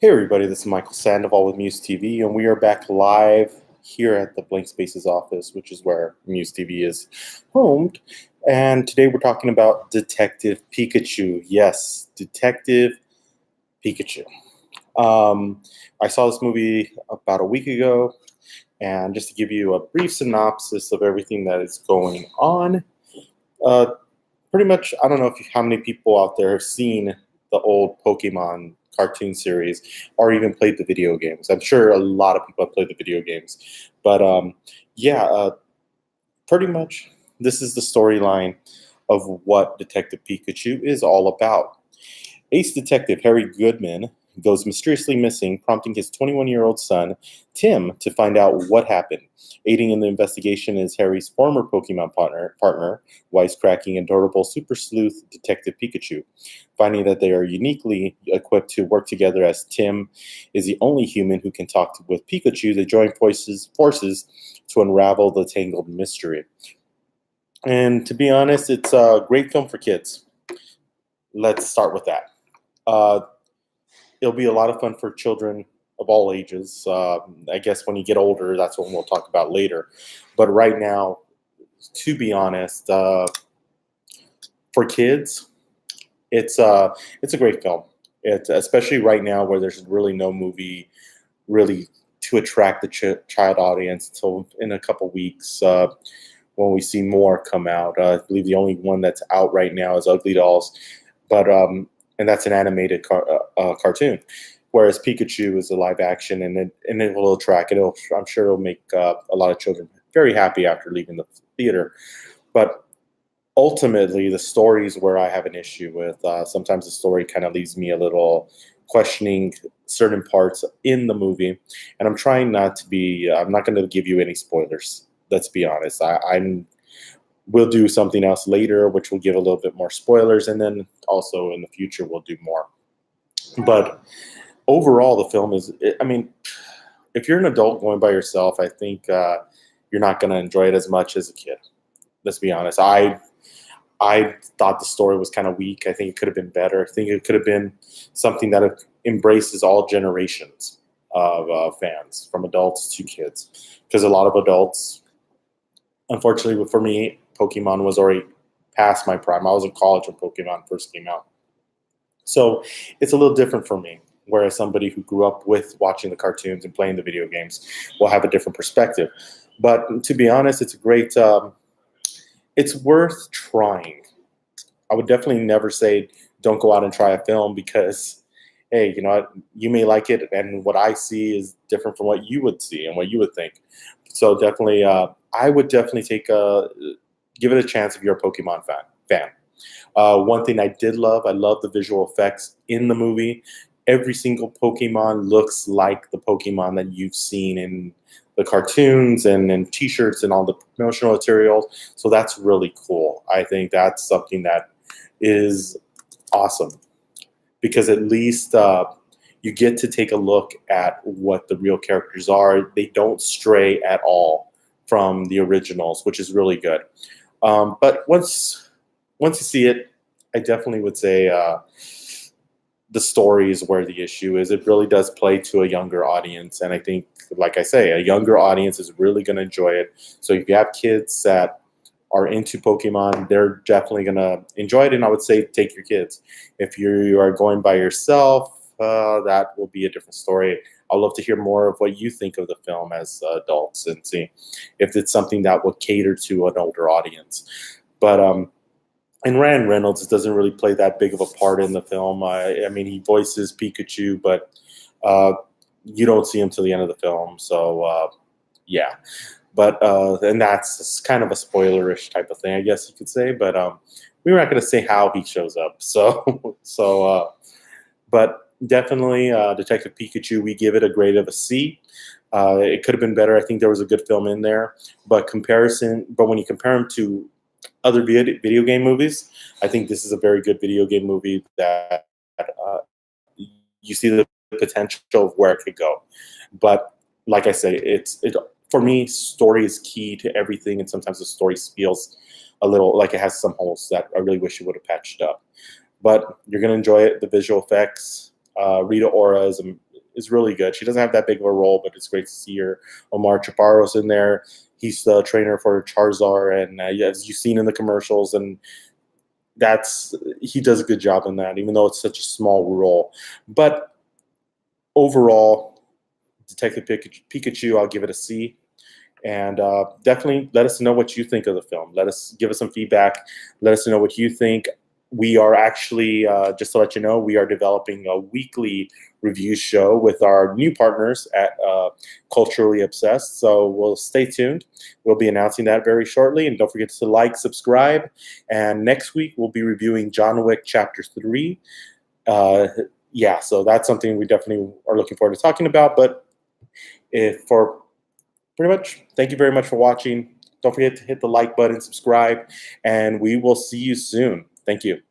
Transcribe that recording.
Hey everybody, this is Michael Sandoval with Muse TV, and we are back live here at the Blank Spaces office, which is where Muse TV is homed. And today we're talking about Detective Pikachu. Yes, Detective Pikachu. I saw this movie about a week ago, and just to give you a brief synopsis of everything that is going on, uh, pretty much, I don't know how many people out there have seen the old Pokemon cartoon series or even played the video games. I'm sure a lot of people have played the video games. But yeah, pretty much this is the storyline of what Detective Pikachu is all about. Ace Detective Harry Goodman goes mysteriously missing, prompting his 21-year-old son, Tim, to find out what happened. Aiding in the investigation is Harry's former Pokemon partner wisecracking adorable super-sleuth Detective Pikachu. Finding that they are uniquely equipped to work together as Tim is the only human who can talk with Pikachu, they join forces to unravel the tangled mystery. And to be honest, it's a great film for kids. Let's start with that. Uh, it'll be a lot of fun for children of all ages. I guess when you get older, that's what we'll talk about later. But right now, to be honest, for kids, it's a great film. It's especially right now where there's really no movie really to attract the child audience until in a couple weeks when we see more come out. I believe the only one that's out right now is Ugly Dolls, but and that's an animated cartoon. Whereas Pikachu is a live action, and it will attract. I'm sure it'll make a lot of children very happy after leaving the theater. But ultimately, the stories where I have an issue with. Sometimes the story kind of leaves me a little questioning certain parts in the movie, and I'm trying not to be. I'm not going to give you any spoilers. Let's be honest. We'll do something else later, which will give a little bit more spoilers, and then also in the future we'll do more. But overall, the film is. I mean, if you're an adult going by yourself, I think you're not going to enjoy it as much as a kid. Let's be honest. I thought the story was kind of weak. I think it could have been better. I think it could have been something that embraces all generations of fans, from adults to kids. Because a lot of adults, unfortunately for me, Pokemon was already past my prime. I was in college when Pokemon first came out. So it's a little different for me. Whereas somebody who grew up with watching the cartoons and playing the video games will have a different perspective. But to be honest, it's a great. It's worth trying. I would definitely never say don't go out and try a film because, hey, you know what, you may like it, and what I see is different from what you would see and what you would think. So definitely, I would definitely give it a chance if you're a Pokemon fan. One thing I did love, I love the visual effects in the movie. Every single Pokemon looks like the Pokemon that you've seen in the cartoons and T-shirts and all the promotional materials. So that's really cool. I think that's something that is awesome because at least you get to take a look at what the real characters are. They don't stray at all from the originals, which is really good. But once you see it, I definitely would say the story is where the issue is. It really does play to a younger audience, and I think, like I say, a younger audience is really going to enjoy it. So if you have kids that are into Pokemon, they're definitely going to enjoy it, and I would say take your kids. If you are going by yourself, that will be a different story. I'd love to hear more of what you think of the film as adults and see if it's something that will cater to an older audience. But and Ryan Reynolds doesn't really play that big of a part in the film. I mean, he voices Pikachu, but you don't see him till the end of the film. So, yeah. But and that's kind of a spoilerish type of thing, I guess you could say. But we're not going to say how he shows up. But definitely Detective Pikachu, we give it a grade of a C. It could have been better. I think there was a good film in there. But when you compare him to other video game movies, I think this is a very good video game movie that you see the potential of where it could go. But like I say, it for me, story is key to everything, and sometimes the story feels a little like it has some holes that I really wish it would have patched up. But you're going to enjoy it. The visual effects. Rita Ora is is really good. She doesn't have that big of a role, but it's great to see her. Omar Chaparro's in there. He's the trainer for Charizard, and yeah, as you've seen in the commercials, and that's he does a good job in that, even though it's such a small role. But overall, Detective Pikachu, I'll give it a C. And definitely let us know what you think of the film. Give us some feedback. Let us know what you think. We are actually, just to let you know, we are developing a weekly review show with our new partners at Culturally Obsessed. So we'll stay tuned. We'll be announcing that very shortly. And don't forget to like, subscribe. And next week, we'll be reviewing John Wick Chapter 3. Yeah, so that's something we definitely are looking forward to talking about. But if for pretty much, thank you very much for watching. Don't forget to hit the like button, subscribe, and we will see you soon. Thank you.